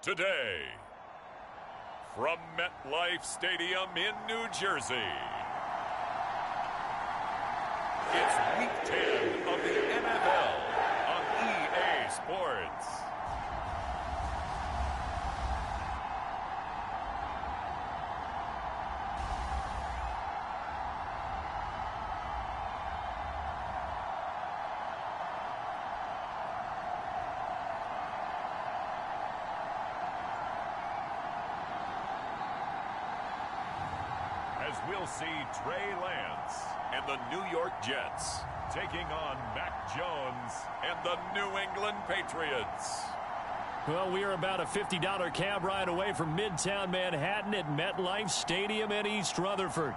Today, from MetLife Stadium in New Jersey, it's Week 10 of the NFL on EA Sports. As we'll see Trey Lance and the New York Jets taking on Mac Jones and the New England Patriots. Well, we are about a $50 cab ride away from Midtown Manhattan at MetLife Stadium in East Rutherford.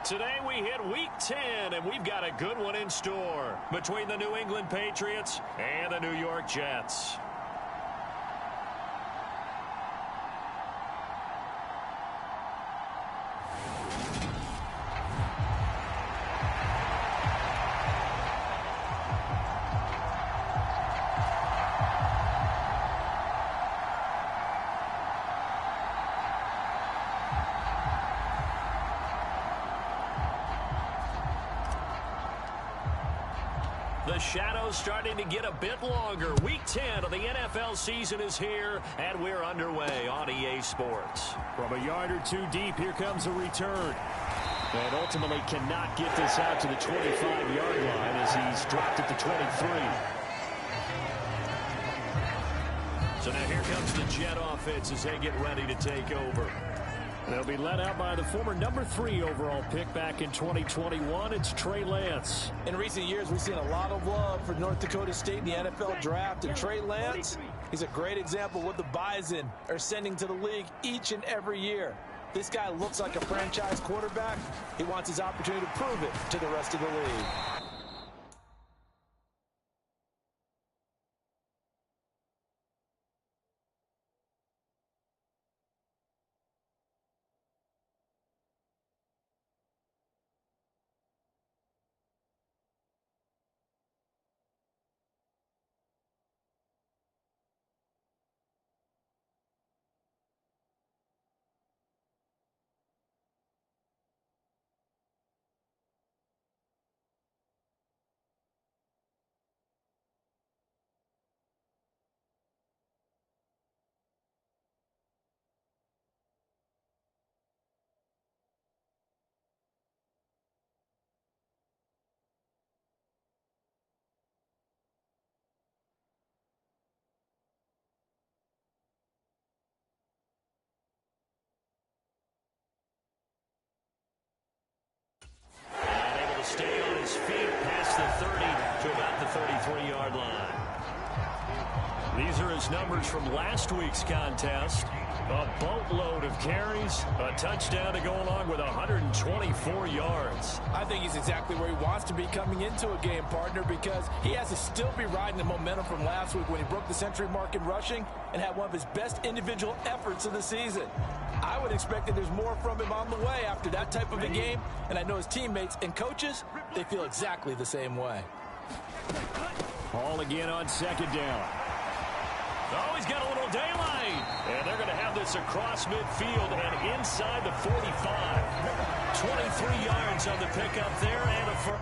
Today we hit Week 10, and we've got a good one in store between the New England Patriots and the New York Jets. The shadow's starting to get a bit longer. Week 10 of the NFL season is here, and we're underway on EA Sports. From a yard or two deep, here comes a return. And ultimately cannot get this out to the 25-yard line as he's dropped at the 23. So now here comes the Jet offense as they get ready to take over. They'll be led out by the former number 3 overall pick back in 2021. It's Trey Lance. In recent years, we've seen a lot of love for North Dakota State in the NFL draft. And Trey Lance, he's a great example of what the Bison are sending to the league each and every year. This guy looks like a franchise quarterback. He wants his opportunity to prove it to the rest of the league. Stay on his feet past the 30 to about the 33-yard line. These are his numbers from last week's contest. A boatload of carries, a touchdown to go along with 124 yards. I think he's exactly where he wants to be coming into a game, partner, because he has to still be riding the momentum from last week when he broke the century mark in rushing and had one of his best individual efforts of the season. I would expect that there's more from him on the way after that type of a game, and I know his teammates and coaches, they feel exactly the same way. Ball again on second down. Oh, he's got a little daylight. And they're going to have this across midfield and inside the 45. 23 yards on the pickup there and a first.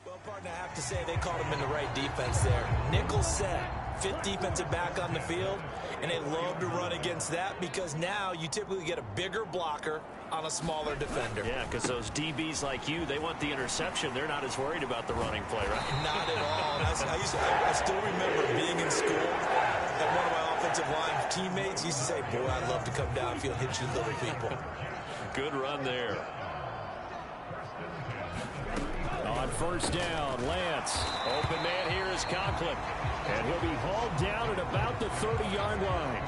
Well, partner, I have to say they called him in the right defense there. Nickel set, 5th defensive back on the field, and they love to run against that because now you typically get a bigger blocker on a smaller defender. Yeah, because those DBs like you, they want the interception. They're not as worried about the running play, right? Not at all. I still remember being in school, and one of my offensive line teammates used to say, boy, I'd love to come downfield and hit you little people. Good run there. On first down, Lance. Open man here is Conklin. And he'll be hauled down at about the 30-yard line.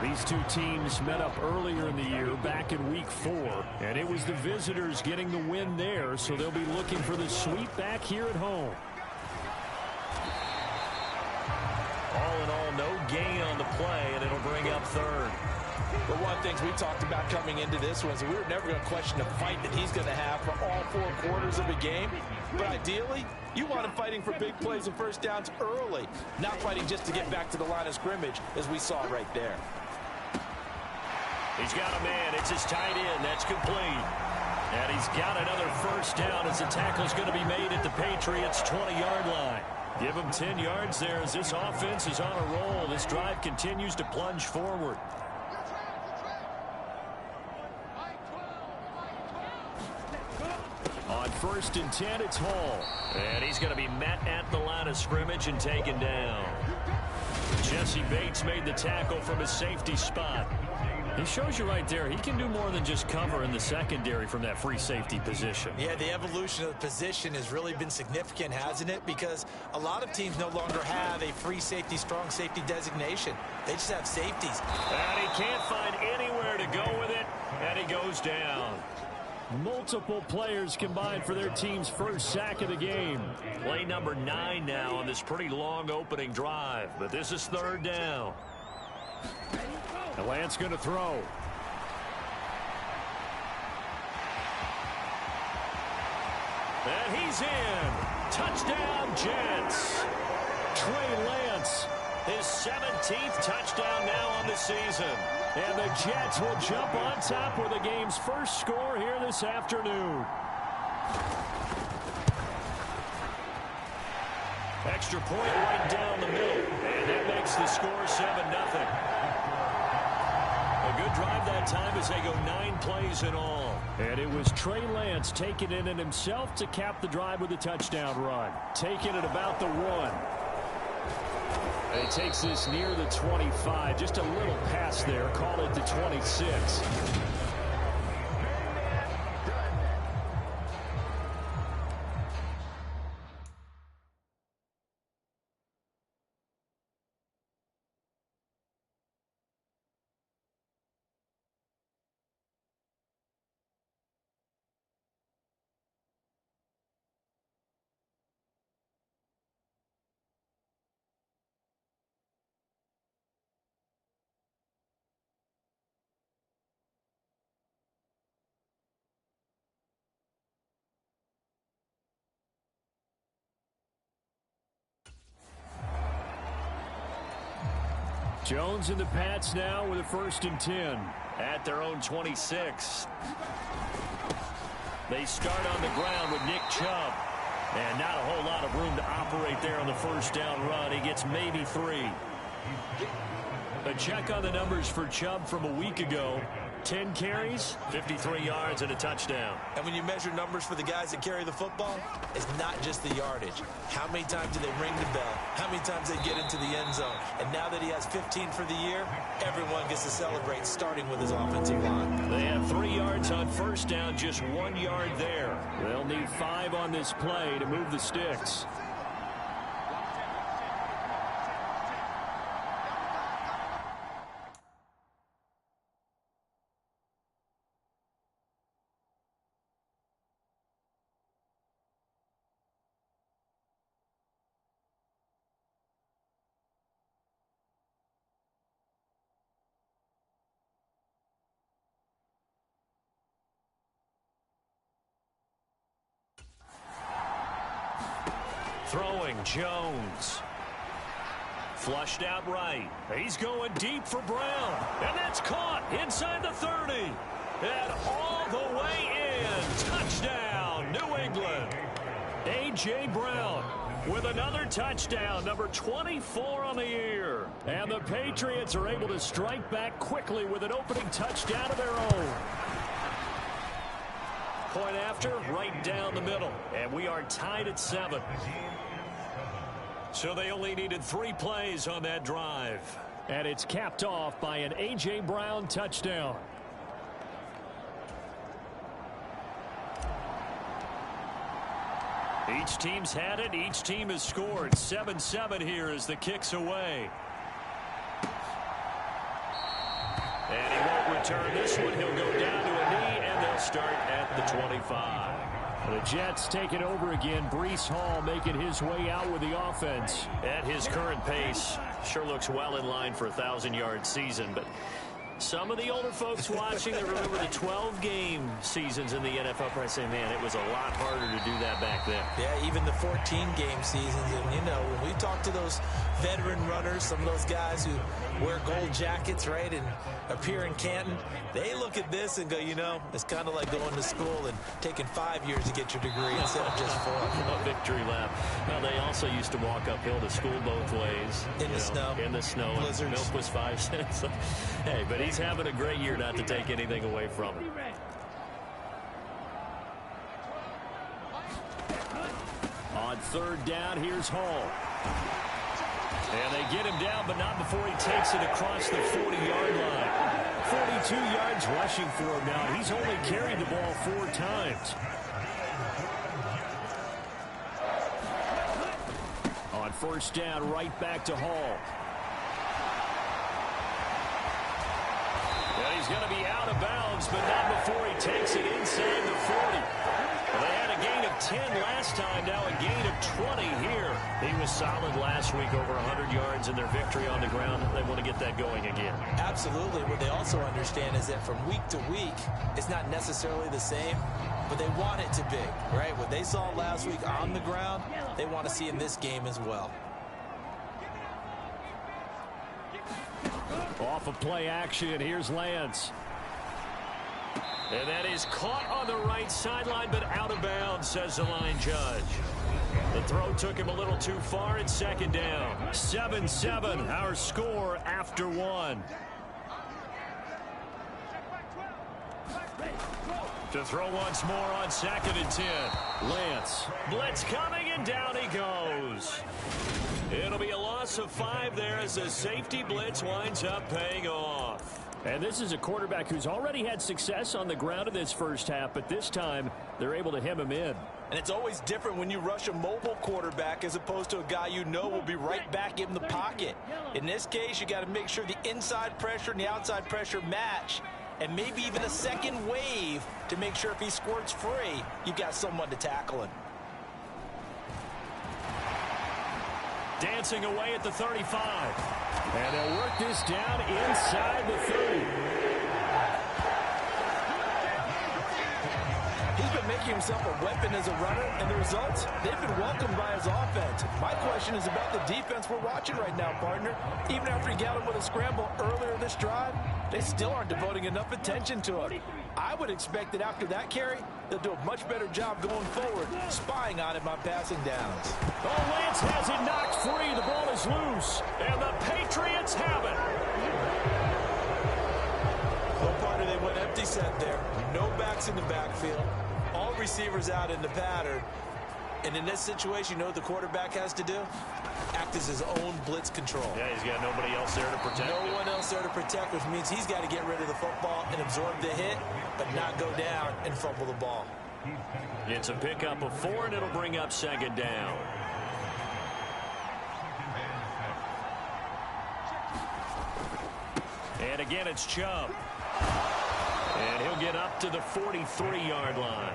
These two teams met up earlier in the year, back in Week 4. And it was the visitors getting the win there, so they'll be looking for the sweep back here at home. All in all, no gain on the play, and it'll bring up third. But one of the things we talked about coming into this was we were never going to question the fight that he's going to have for all 4 quarters of a game. But ideally, you want him fighting for big plays and first downs early, not fighting just to get back to the line of scrimmage, as we saw right there. He's got a man. It's his tight end. That's complete. And he's got another first down as the tackle's going to be made at the Patriots' 20-yard line. Give him 10 yards there as this offense is on a roll. This drive continues to plunge forward. On 1st and 10, it's Hall. And he's going to be met at the line of scrimmage and taken down. Jesse Bates made the tackle from his safety spot. He shows you right there, he can do more than just cover in the secondary from that free safety position. Yeah, the evolution of the position has really been significant, hasn't it? Because a lot of teams no longer have a free safety, strong safety designation. They just have safeties. And he can't find anywhere to go with it, and he goes down. Multiple players combined for their team's first sack of the game. Play number 9 now on this pretty long opening drive, but this is 3rd down. And Lance going to throw. And he's in. Touchdown, Jets. Trey Lance, his 17th touchdown now on the season. And the Jets will jump on top with the game's first score here this afternoon. Extra point right down the middle. And that makes the score 7-0. A good drive that time as they go 9 plays in all. And it was Trey Lance taking it in himself to cap the drive with a touchdown run. Taking it about the 1. And he takes this near the 25. Just a little pass there. Call it the 26. Jones and the Pats now with a 1st and 10 at their own 26. They start on the ground with Nick Chubb. And not a whole lot of room to operate there on the first down run. He gets maybe 3. A check on the numbers for Chubb from a week ago. 10 carries, 53 yards, and a touchdown. And when you measure numbers for the guys that carry the football, it's not just the yardage. How many times do they ring the bell? How many times they get into the end zone? And now that he has 15 for the year, everyone gets to celebrate, starting with his offensive line. They have 3 yards on first down, just 1 yard there. They'll need 5 on this play to move the sticks. Throwing Jones. Flushed out right. He's going deep for Brown. And that's caught inside the 30. And all the way in. Touchdown, New England. A.J. Brown with another touchdown, number 24 on the year. And the Patriots are able to strike back quickly with an opening touchdown of their own. Point after, right down the middle. And we are tied at 7. So they only needed 3 plays on that drive. And it's capped off by an A.J. Brown touchdown. Each team's had it. Each team has scored. 7-7 here as the kick's away. And he won't return this one. He'll go down to a knee, and they'll start at the 25. The Jets take it over again. Breece Hall making his way out with the offense. At his current pace, sure looks well in line for a 1,000-yard season, but Some of the older folks watching that remember the 12-game seasons in the NFL probably say, man, it was a lot harder to do that back then. Yeah, even the 14-game seasons. And, you know, when we talk to those veteran runners, some of those guys who wear gold jackets, right, and appear in Canton, they look at this and go, you know, it's kind of like going to school and taking 5 years to get your degree instead of just 4. A victory lap. Well, they also used to walk uphill to school both ways. In the snow. In the snow. Blizzards. Milk was 5 cents. Hey, but he's having a great year, not to take anything away from him. On third down, here's Hall. And they get him down, but not before he takes it across the 40-yard line. 42 yards rushing for him now. He's only carried the ball 4 times. On first down, right back to Hall. And he's going to be out of bounds, but not before he takes it inside the 40. Well, they had a gain of 10 last time, now a gain of 20 here. He was solid last week, over 100 yards in their victory on the ground. They want to get that going again. Absolutely. What they also understand is that from week to week, it's not necessarily the same, but they want it to be, right? What they saw last week on the ground, they want to see in this game as well. Off of play action, here's Lance. And that is caught on the right sideline, but out of bounds, says the line judge. The throw took him a little too far. It's second down. 7-7, our score after 1. To throw once more on 2nd and 10. Lance. Blitz coming, and down he goes. It'll be a loss of 5 there as the safety blitz winds up paying off. And this is a quarterback who's already had success on the ground in this first half, but this time they're able to hem him in. And it's always different when you rush a mobile quarterback as opposed to a guy you know will be right back in the pocket. In this case, you got to make sure the inside pressure and the outside pressure match, and maybe even a second wave to make sure if he squirts free, you've got someone to tackle him. Dancing away at the 35. And they'll work this down inside the 30. He's been making himself a weapon as a runner, and the results, they've been welcomed by his offense. My question is about the defense we're watching right now, partner. Even after he got him with a scramble earlier this drive, they still aren't devoting enough attention to him. I would expect that after that carry, they'll do a much better job going forward, spying on him on passing downs. Oh, Lance has it knocked free. The ball is loose, and the Patriots have it. Well, partner, they went empty set there. No backs in the backfield. All receivers out in the pattern. And in this situation, you know what the quarterback has to do? Act as his own blitz control. Yeah, he's got nobody else there to protect him. No one else there to protect, which means he's got to get rid of the football and absorb the hit, but not go down and fumble the ball. It's a pickup of 4, and it'll bring up 2nd down. And again, it's Chubb. And he'll get up to the 43-yard line.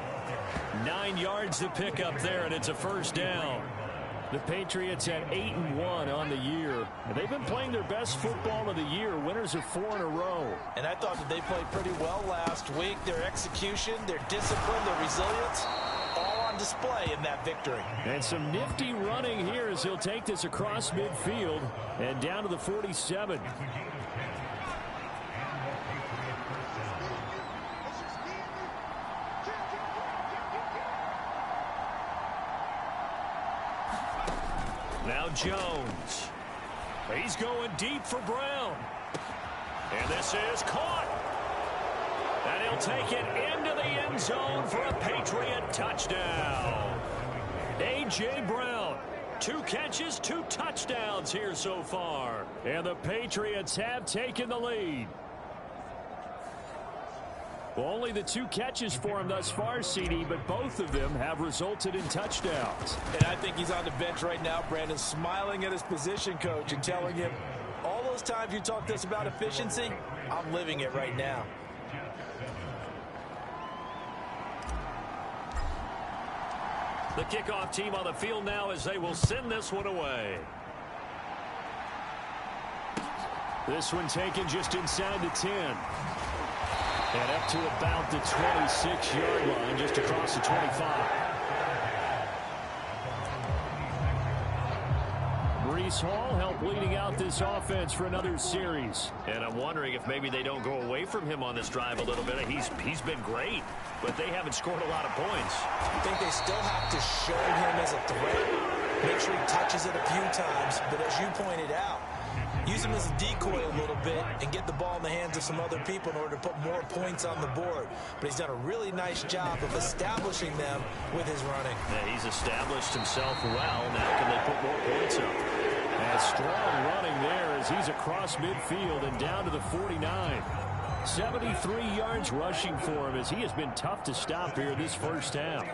9 yards to pick up there, and it's a first down. The Patriots at 8-1 on the year. And they've been playing their best football of the year. Winners of 4 in a row. And I thought that they played pretty well last week. Their execution, their discipline, their resilience, all on display in that victory. And some nifty running here as he'll take this across midfield and down to the 47. Now Jones. He's going deep for Brown. And this is caught. And he'll take it into the end zone for a Patriot touchdown. A.J. Brown. 2 catches, 2 touchdowns here so far. And the Patriots have taken the lead. Well, only the 2 catches for him thus far, CD, but both of them have resulted in touchdowns. And I think he's on the bench right now, Brandon, smiling at his position coach and telling him, all those times you talked to us about efficiency, I'm living it right now. The kickoff team on the field now as they will send this one away. This one taken just inside the 10. And up to about the 26-yard line, just across the 25. Breece Hall helped leading out this offense for another series. And I'm wondering if maybe they don't go away from him on this drive a little bit. He's been great, but they haven't scored a lot of points. I think they still have to show him as a threat. Make sure he touches it a few times. But as you pointed out, use him as a decoy a little bit and get the ball in the hands of some other people in order to put more points on the board. But he's done a really nice job of establishing them with his running. Yeah, he's established himself well. Now can they put more points up? And strong running there as he's across midfield and down to the 49. 73 yards rushing for him as he has been tough to stop here this first half.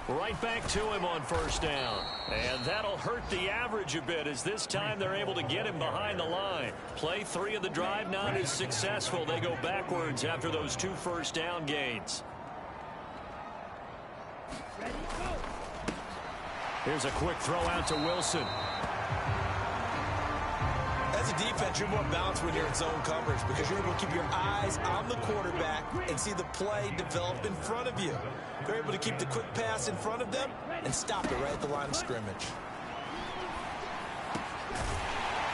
Right back to him on first down. And that'll hurt the average a bit as this time they're able to get him behind the line. Play 3 of the drive not as successful. They go backwards after those 2 first down gains. Here's a quick throw out to Wilson. As a defense, you're more balanced when you're in zone coverage because you're able to keep your eyes on the quarterback and see the play develop in front of you. You're able to keep the quick pass in front of them and stop it right at the line of scrimmage.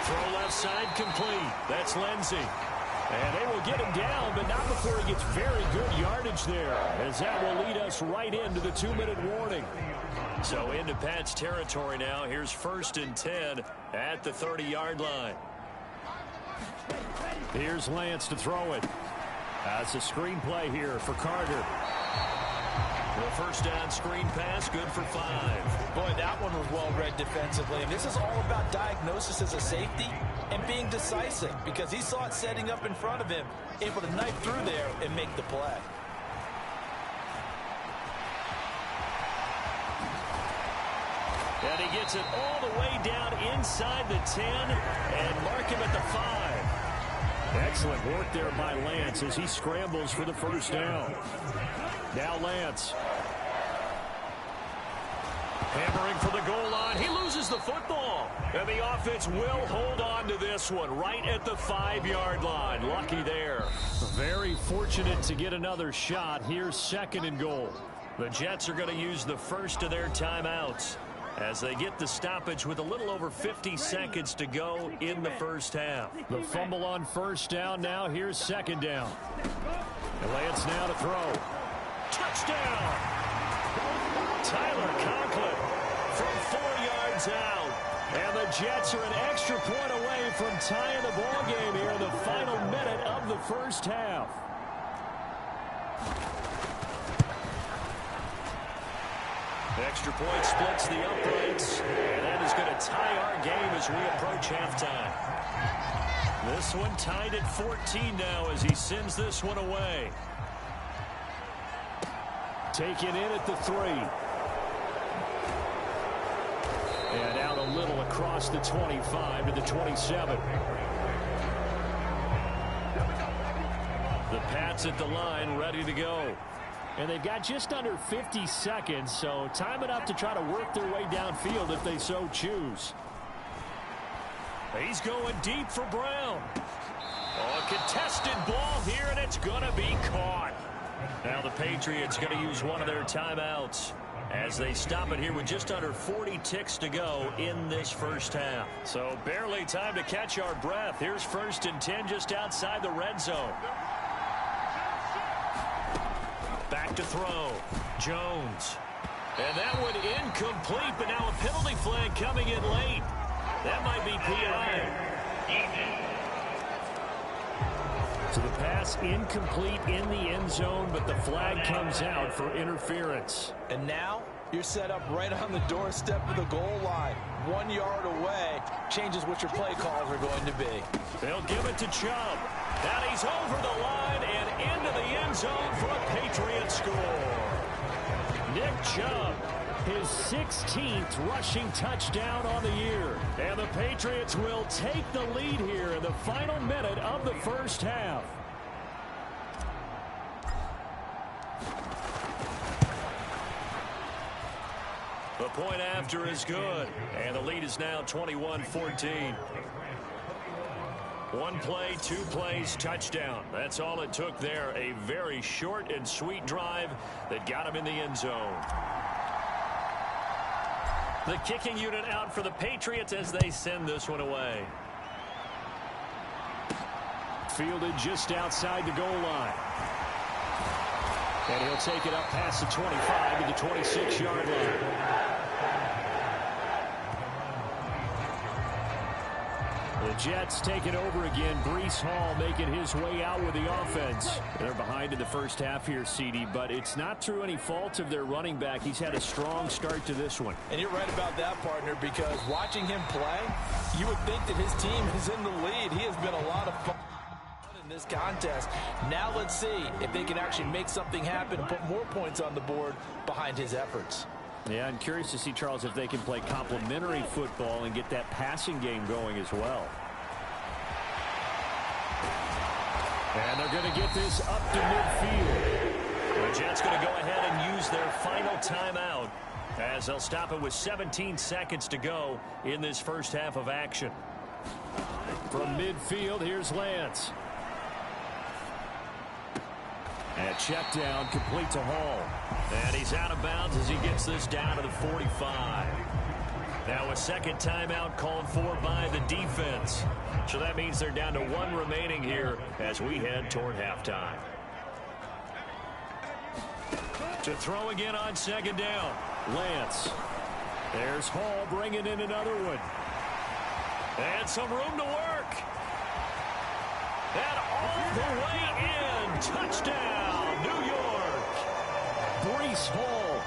Throw left side complete. That's Lindsey. And they will get him down, but not before he gets very good yardage there, as that will lead us right into the 2-minute warning. So into Pat's territory now. Here's 1st and 10 at the 30-yard line. Here's Lance to throw it. That's a screen play here for Carter. Well, first down screen pass, good for 5. Boy, that one was well read defensively. And this is all about diagnosis as a safety and being decisive because he saw it setting up in front of him, able to knife through there and make the play. And he gets it all the way down inside the 10 and mark him at the 5. Excellent work there by Lance as he scrambles for the first down. Now Lance. Hammering for the goal line. He loses the football. And the offense will hold on to this one right at the 5-yard line. Lucky there. Very fortunate to get another shot. Here's 2nd and goal. The Jets are going to use the first of their timeouts as they get the stoppage with a little over 50 seconds to go in the first half. The fumble on first down. Now here's 2nd down. And Lance now to throw. Touchdown! Tyler Conklin from 4 yards out. And the Jets are an extra point away from tying the ball game here in the final minute of the first half. Extra point splits the uprights, and that is going to tie our game as we approach halftime. This one tied at 14 now as he sends this one away. Taken in at the 3. And out a little across the 25 to the 27. The Pats at the line ready to go. And they've got just under 50 seconds, so time enough to try to work their way downfield if they so choose. He's going deep for Brown. Oh, a contested ball here, and it's going to be caught. Now the Patriots going to use one of their timeouts as they stop it here with just under 40 ticks to go in this first half. So barely time to catch our breath. Here's 1st and 10 just outside the red zone. Back to throw. Jones. And that one incomplete, but now a penalty flag coming in late. That might be PI. So the pass incomplete in the end zone, but the flag comes out for interference. And now you're set up right on the doorstep of the goal line. 1 yard away changes what your play calls are going to be. They'll give it to Chubb. And he's over the line and into the end zone for a Patriots score. Nick Chubb, his 16th rushing touchdown on the year. And the Patriots will take the lead here in the final minute of the first half. The point after is good, and the lead is now 21-14. One play, 2 plays, touchdown. That's all it took there. A very short and sweet drive that got him in the end zone. The kicking unit out for the Patriots as they send this one away. Fielded just outside the goal line. And he'll take it up past the 25 to the 26-yard line. The Jets take it over again. Breece Hall making his way out with the offense. They're behind in the first half here, CD, but it's not through any fault of their running back. He's had a strong start to this one. And you're right about that, partner, because watching him play, you would think that his team is in the lead. He has been a lot of fun in this contest. Now let's see if they can actually make something happen and put more points on the board behind his efforts. Yeah, I'm curious to see, Charles, if they can play complementary football and get that passing game going as well. And they're going to get this up to midfield. The Jets going to go ahead and use their final timeout as they'll stop it with 17 seconds to go in this first half of action. From midfield, here's Lance. And check down, complete to Hall. And he's out of bounds as he gets this down to the 45. Now a second timeout called for by the defense. So that means they're down to 1 remaining here as we head toward halftime. To throw again on second down. Lance. There's Hall bringing in another one. And some room to work. And all the way in. Touchdown, New York. Breece Hall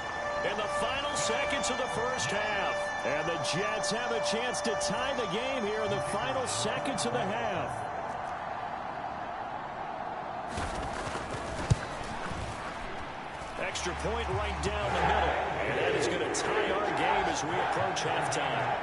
in the final seconds of the first half. And the Jets have a chance to tie the game here in the final seconds of the half. Extra point right down the middle. And that is going to tie our game as we approach halftime.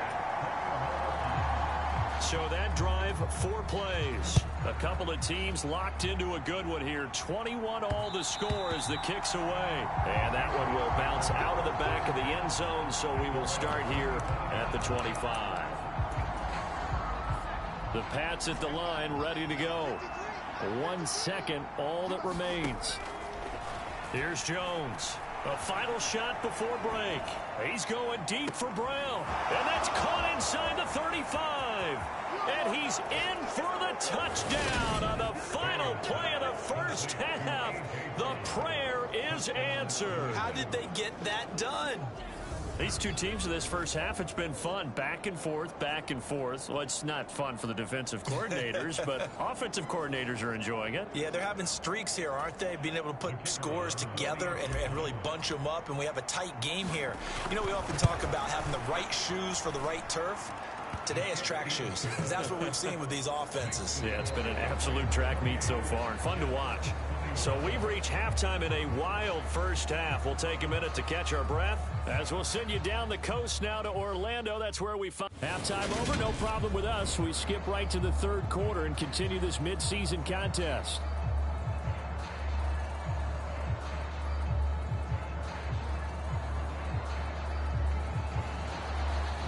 So that drive, 4 plays. A couple of teams locked into a good one here. 21 all the score as the kick's away. And that one will bounce out of the back of the end zone, so we will start here at the 25. The Pats at the line, ready to go. 1 second, all that remains. Here's Jones. A final shot before break. He's going deep for Brown. And that's caught inside the 35. And he's in for the touchdown on the final play of the first half. The prayer is answered. How did they get that done? These two teams in this first half, it's been fun. Back and forth, back and forth. Well, it's not fun for the defensive coordinators, but offensive coordinators are enjoying it. Yeah, they're having streaks here, aren't they? Being able to put scores together and really bunch them up, and we have a tight game here. You know, we often talk about having the right shoes for the right turf. Today is track shoes. That's what we've seen with these offenses. Yeah, it's been an absolute track meet so far and fun to watch. So we've reached halftime in a wild first half. We'll take a minute to catch our breath as we'll send you down the coast now to Orlando. That's where we find halftime over. No problem with us. We skip right to the third quarter and continue this midseason contest.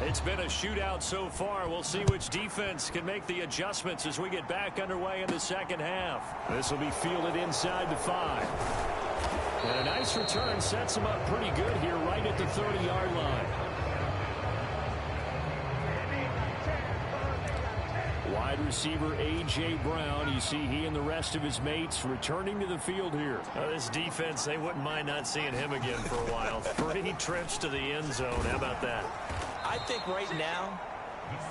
It's been a shootout so far. We'll see which defense can make the adjustments as we get back underway in the second half. This will be fielded inside the 5. And a nice return sets him up pretty good here right at the 30-yard line. Wide receiver A.J. Brown. You see he and the rest of his mates returning to the field here. This defense, they wouldn't mind not seeing him again for a while. 3 trips to the end zone. How about that? I think right now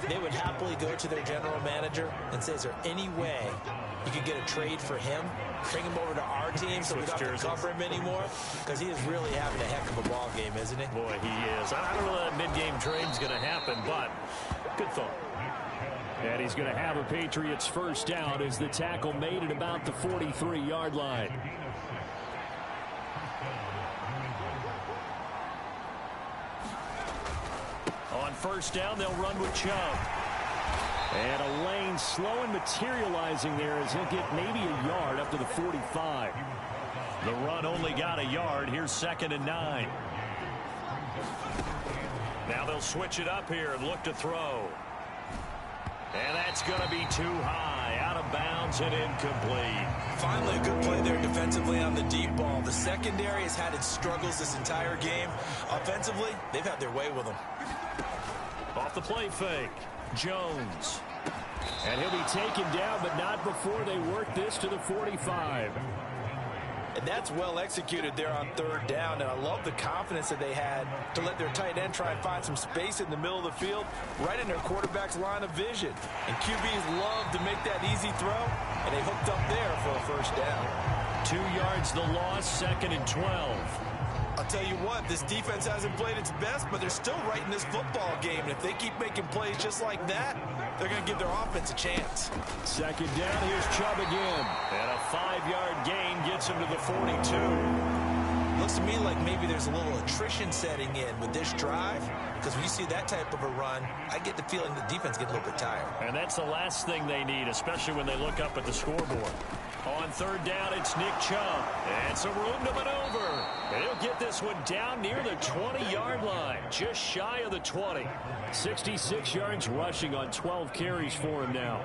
they would happily go to their general manager and say, is there any way you could get a trade for him, bring him over to our team so we don't have to cover him anymore? Because he is really having a heck of a ball game, isn't he? Boy, he is. I don't know that mid-game trade's going to happen, but good thought. And he's going to have a Patriots first down as the tackle made at about the 43-yard line. On first down, they'll run with Chubb. And a lane slow and materializing there as he'll get maybe a yard up to the 45. The run only got a yard. Here's 2nd and 9. Now they'll switch it up here and look to throw. And that's going to be too high, out of bounds and incomplete. Finally, a good play there defensively on the deep ball. The secondary has had its struggles this entire game. Offensively, they've had their way with them. Off the play fake, Jones. And he'll be taken down, but not before they work this to the 45. And that's well executed there on third down. And I love the confidence that they had to let their tight end try and find some space in the middle of the field, right in their quarterback's line of vision. And QBs love to make that easy throw, and they hooked up there for a first down. 2 yards the loss, 2nd and 12. I'll tell you what, this defense hasn't played its best, but they're still right in this football game. And if they keep making plays just like that, they're going to give their offense a chance. 2nd down, here's Chubb again. And a 5-yard gain gets him to the 42. Looks to me like maybe there's a little attrition setting in with this drive, because when you see that type of a run, I get the feeling the defense gets a little bit tired. And that's the last thing they need, especially when they look up at the scoreboard. On third down, it's Nick Chubb. And some room to maneuver. And he'll get this one down near the 20-yard line, just shy of the 20. 66 yards rushing on 12 carries for him now.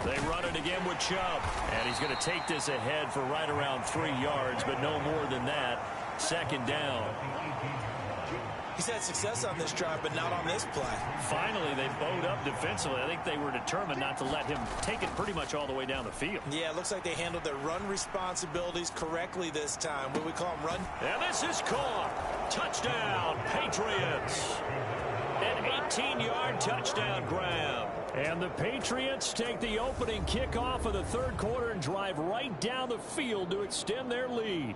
They run it again with Chubb. And he's going to take this ahead for right around 3 yards, but no more than that. 2nd down. He's had success on this drive, but not on this play. Finally, they bowed up defensively. I think they were determined not to let him take it pretty much all the way down the field. Yeah, it looks like they handled their run responsibilities correctly this time. What do we call them, run? And this is caught. Touchdown, Patriots. An 18-yard touchdown grab. And the Patriots take the opening kickoff of the third quarter and drive right down the field to extend their lead.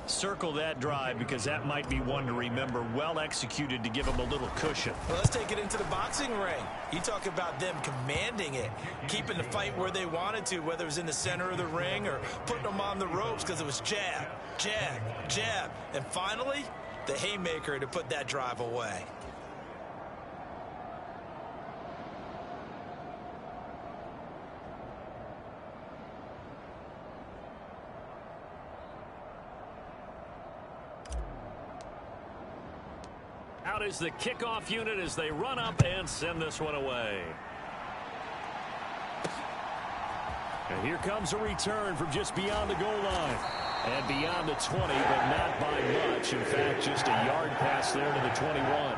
Circle that drive because that might be one to remember. Well executed to give them a little cushion. Well, let's take it into the boxing ring. You talk about them commanding it, keeping the fight where they wanted to, whether it was in the center of the ring or putting them on the ropes, because it was jab, jab, jab. And finally, the haymaker to put that drive away. Out is the kickoff unit as they run up and send this one away. And here comes a return from just beyond the goal line. And beyond the 20, but not by much. In fact, just a yard pass there to the 21.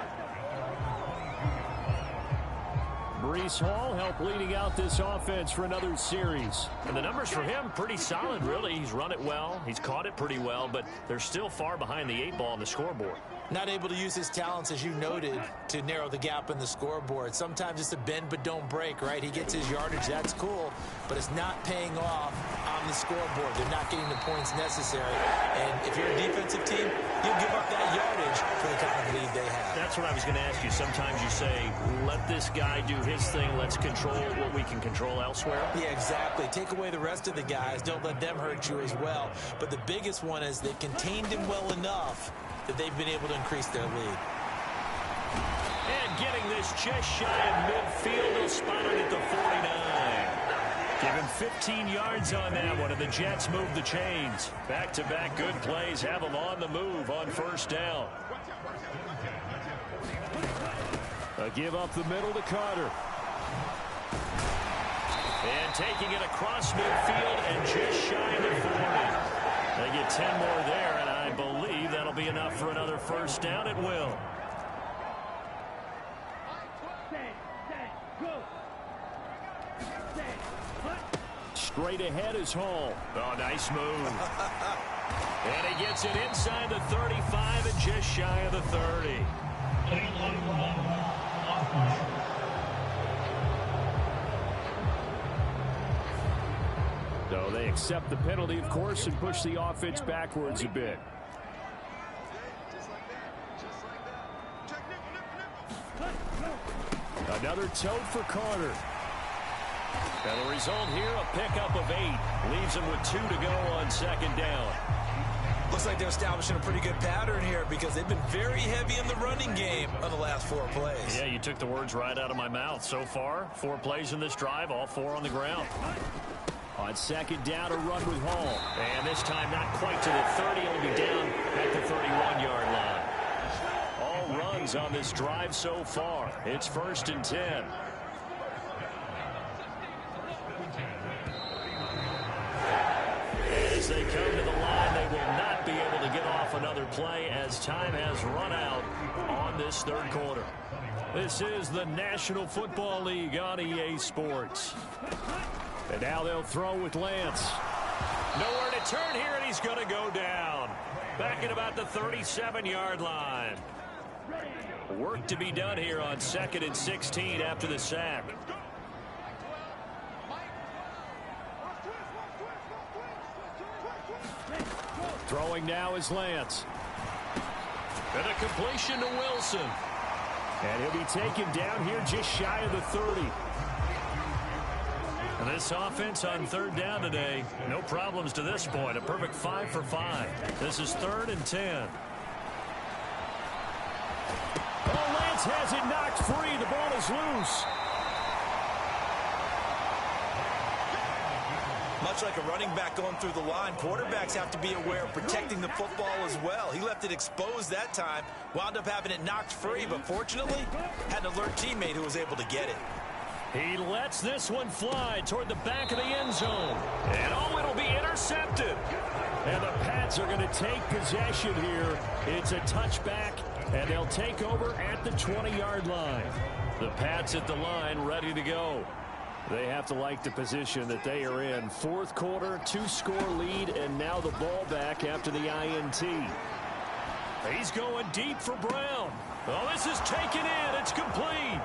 Breece Hall helped leading out this offense for another series. And the numbers for him pretty solid, really. He's run it well. He's caught it pretty well, but they're still far behind the 8 ball on the scoreboard. Not able to use his talents, as you noted, to narrow the gap in the scoreboard. Sometimes it's a bend but don't break, right? He gets his yardage, that's cool, but it's not paying off on the scoreboard. They're not getting the points necessary. And if you're a defensive team, you'll give up that yardage for the kind of lead they have. That's what I was going to ask you. Sometimes you say, let this guy do his thing. Let's control what we can control elsewhere. Yeah, exactly. Take away the rest of the guys. Don't let them hurt you as well. But the biggest one is they contained him well enough that they've been able to increase their lead. And getting this just shy of midfield, they'll spot it at the 49. Give him 15 yards on that one, and the Jets move the chains. Back-to-back good plays have them on the move on first down. A give up the middle to Carter. And taking it across midfield and just shy of the 40. They get 10 more there, and I believe that'll be enough for another first down. It will. Straight ahead is Hall. Oh, nice move. And he gets it inside the 35 and just shy of the 30. So they accept the penalty, of course, and push the offense backwards a bit. Another tote for Carter. And the result here, a pickup of 8. Leaves him with 2 to go on second down. Looks like they're establishing a pretty good pattern here because they've been very heavy in the running game on the last 4 plays. Yeah, you took the words right out of my mouth. So far, 4 plays in this drive, all 4 on the ground. On second down, a run with Hall. And this time not quite to the 30. It'll be down at the 31-yard line. All runs on this drive so far. It's 1st and 10. As they come to the line, they will not be able to get off another play as time has run out on this third quarter. This is the National Football League on EA Sports. And now they'll throw with Lance. Nowhere to turn here, and he's going to go down. Back at about the 37-yard line. Work to be done here on 2nd and 16 after the sack. Throwing now is Lance. And a completion to Wilson. And he'll be taken down here just shy of the 30. And this offense on 3rd down today, no problems to this point. A perfect 5 for 5. This is 3rd and 10. Oh, Lance has it knocked free. The ball is loose. Much like a running back going through the line, quarterbacks have to be aware of protecting the football as well. He left it exposed that time, wound up having it knocked free, but fortunately had an alert teammate who was able to get it. He lets this one fly toward the back of the end zone. And oh, it'll be intercepted. And the Pats are going to take possession here. It's a touchback, and they'll take over at the 20-yard line. The Pats at the line ready to go. They have to like the position that they are in. 4th quarter, 2-score lead, and now the ball back after the INT. He's going deep for Brown. Oh, this is taken in. It's complete.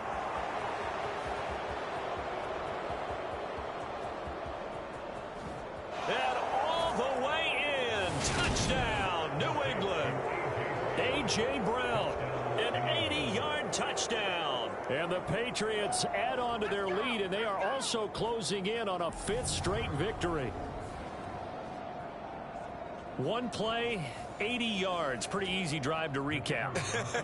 And all the way in. Touchdown, New England. A.J. Brown, an 80-yard touchdown. And the Patriots add on to their lead, and they are also closing in on a 5th straight victory. One play, 80 yards. Pretty easy drive to recap.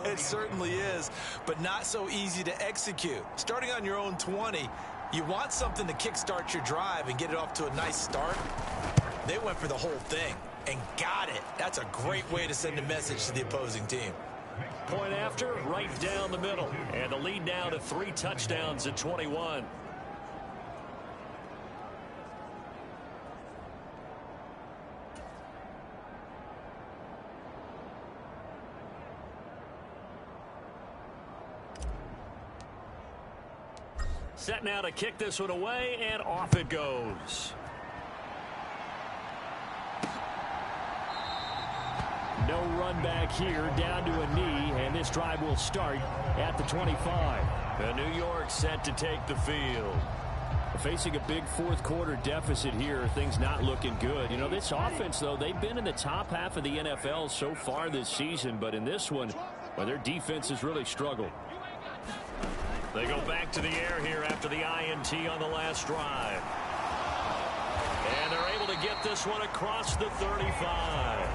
It certainly is, but not so easy to execute. Starting on your own 20, you want something to kickstart your drive and get it off to a nice start. They went for the whole thing and got it. That's a great way to send a message to the opposing team. Point after, right down the middle. And the lead now to 3 touchdowns at 21. Set now to kick this one away, and off it goes. No run back here, down to a knee, and this drive will start at the 25. And New York set to take the field. Facing a big 4th quarter deficit here, things not looking good. You know, this offense, though, they've been in the top half of the NFL so far this season, but in this one, well, their defense has really struggled. They go back to the air here after the INT on the last drive. And they're able to get this one across the 35.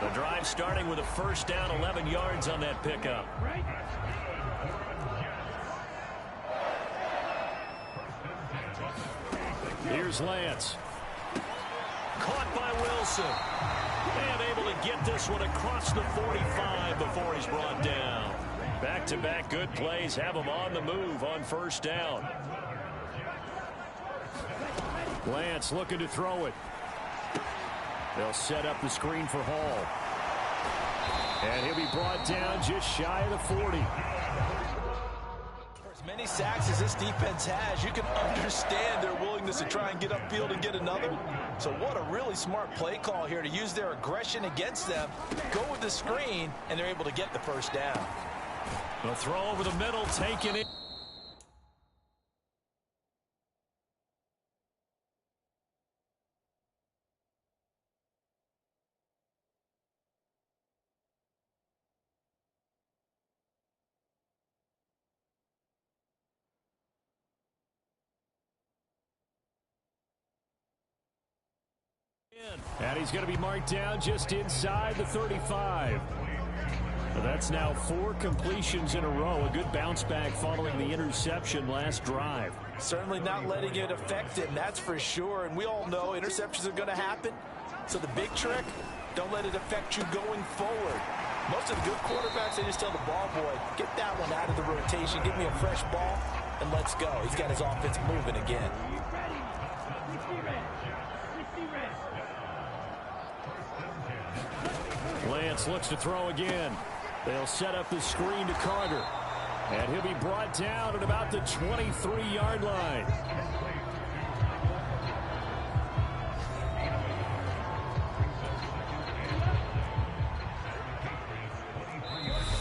The drive starting with a 1st down, 11 yards on that pickup. Here's Lance. Caught by Wilson. And able to get this one across the 45 before he's brought down. Back-to-back good plays have him on the move on 1st down. Lance looking to throw it. They'll set up the screen for Hall. And he'll be brought down just shy of the 40. For as many sacks as this defense has, you can understand their willingness to try and get upfield and get another. So what a really smart play call here to use their aggression against them, go with the screen, and they're able to get the 1st down. The throw over the middle, taken in. And he's going to be marked down just inside the 35. That's now 4 completions in a row. A good bounce back following the interception last drive. Certainly not letting it affect him, that's for sure. And we all know interceptions are going to happen. So the big trick, don't let it affect you going forward. Most of the good quarterbacks, they just tell the ball boy, get that one out of the rotation, give me a fresh ball, and let's go. He's got his offense moving again. Lance looks to throw again. They'll set up the screen to Carter. And he'll be brought down at about the 23-yard line.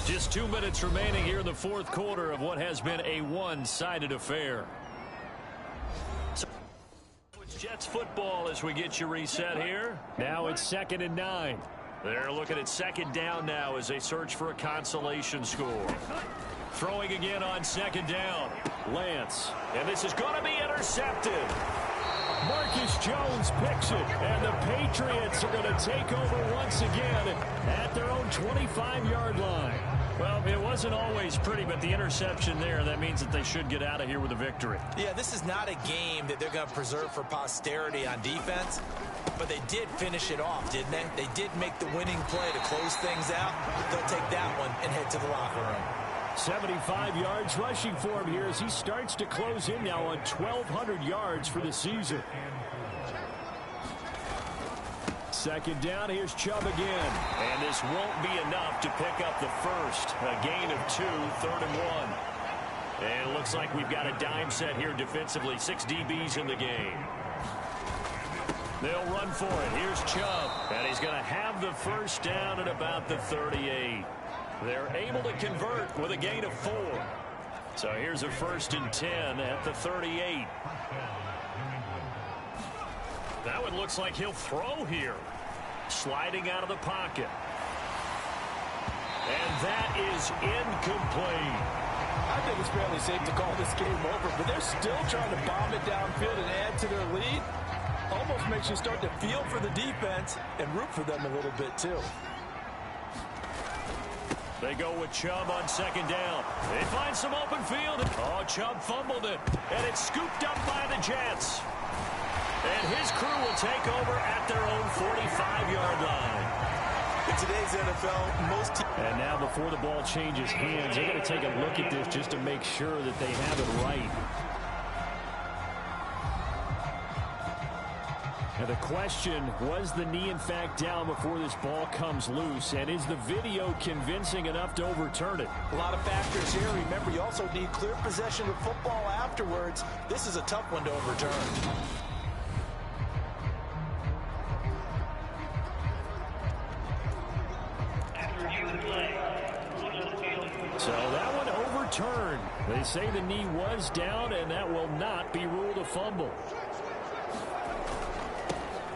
Just 2 minutes remaining here in the fourth quarter of what has been a one-sided affair. So it's Jets football as we get you reset here. Now it's 2nd and 9. They're looking at 2nd down now as they search for a consolation score. Throwing again on 2nd down. Lance. And this is going to be intercepted. Marcus Jones picks it. And the Patriots are going to take over once again at their own 25-yard line. Well, it wasn't always pretty, but the interception there, that means that they should get out of here with a victory. Yeah, this is not a game that they're going to preserve for posterity on defense, but they did finish it off, didn't they? They did make the winning play to close things out. They'll take that one and head to the locker room. 75 yards rushing for him here as he starts to close in now on 1,200 yards for the season. 2nd down, here's Chubb again. And this won't be enough to pick up the first. A gain of 2, 3rd and 1. And it looks like we've got a dime set here defensively. 6 DBs in the game. They'll run for it. Here's Chubb. And he's going to have the first down at about the 38. They're able to convert with a gain of 4. So here's a 1st and 10 at the 38. That one looks like he'll throw here. Sliding out of the pocket. And that is incomplete. I think it's fairly safe to call this game over, but they're still trying to bomb it downfield and add to their lead. Almost makes you start to feel for the defense and root for them a little bit too. They go with Chubb on 2nd down. They find some open field. Oh, Chubb fumbled it. And it's scooped up by the Jets. And his crew will take over at their own 45-yard line. In today's NFL, most teams... And now before the ball changes hands, they're going to take a look at this just to make sure that they have it right. Now the question, was the knee in fact down before this ball comes loose? And is the video convincing enough to overturn it? A lot of factors here. Remember, you also need clear possession of football afterwards. This is a tough one to overturn. So that one overturned. They say the knee was down, and that will not be ruled a fumble.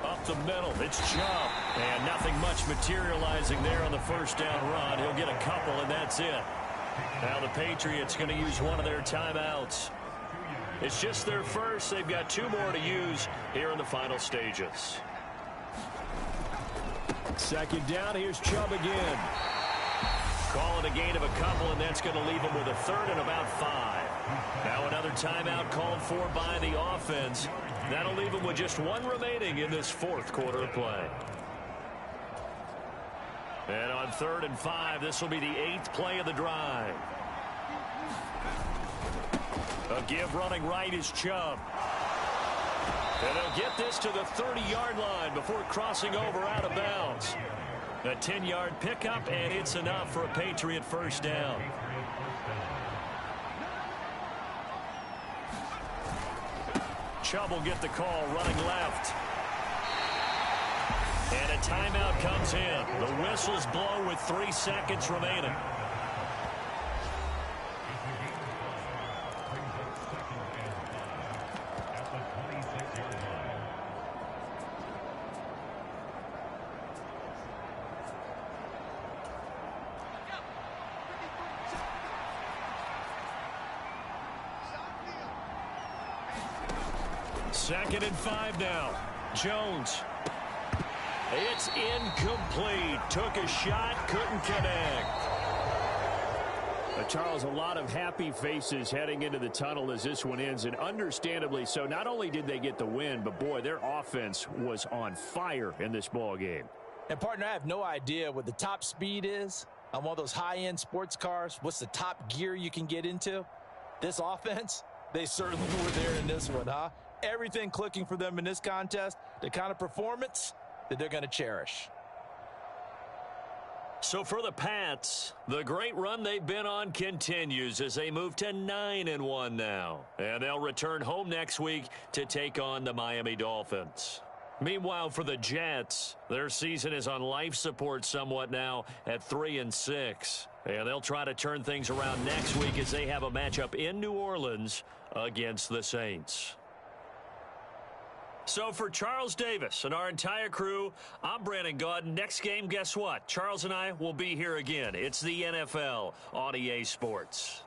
Up the middle, it's Chubb. And nothing much materializing there on the first down run. He'll get a couple, and that's it. Now the Patriots going to use one of their timeouts. It's just their first. They've got 2 more to use here in the final stages. 2nd down, here's Chubb again. Call it a gain of a couple, and that's going to leave him with a 3rd and about 5. Now another timeout called for by the offense. That'll leave him with just 1 remaining in this 4th quarter of play. And on 3rd and 5, this will be the 8th play of the drive. A give running right is Chubb. And they'll get this to the 30-yard line before crossing over out of bounds. A 10-yard pickup, and it's enough for a Patriot first down. Chubb will get the call running left. And a timeout comes in. The whistles blow with 3 seconds remaining. Second and 5 now. Jones. It's incomplete. Took a shot, couldn't connect. Charles, a lot of happy faces heading into the tunnel as this one ends, and understandably so. Not only did they get the win, but, boy, their offense was on fire in this ball game. And, partner, I have no idea what the top speed is on one of those high-end sports cars. What's the top gear you can get into? This offense, they certainly were there in this one, huh? Everything clicking for them in this contest, the kind of performance that they're going to cherish. So for the Pats, the great run they've been on continues as they move to 9-1 now. And they'll return home next week to take on the Miami Dolphins. Meanwhile, for the Jets, their season is on life support somewhat now at 3-6. And they'll try to turn things around next week as they have a matchup in New Orleans against the Saints. So for Charles Davis and our entire crew, I'm Brandon Gaudin. Next game, guess what? Charles and I will be here again. It's the NFL on EA Sports.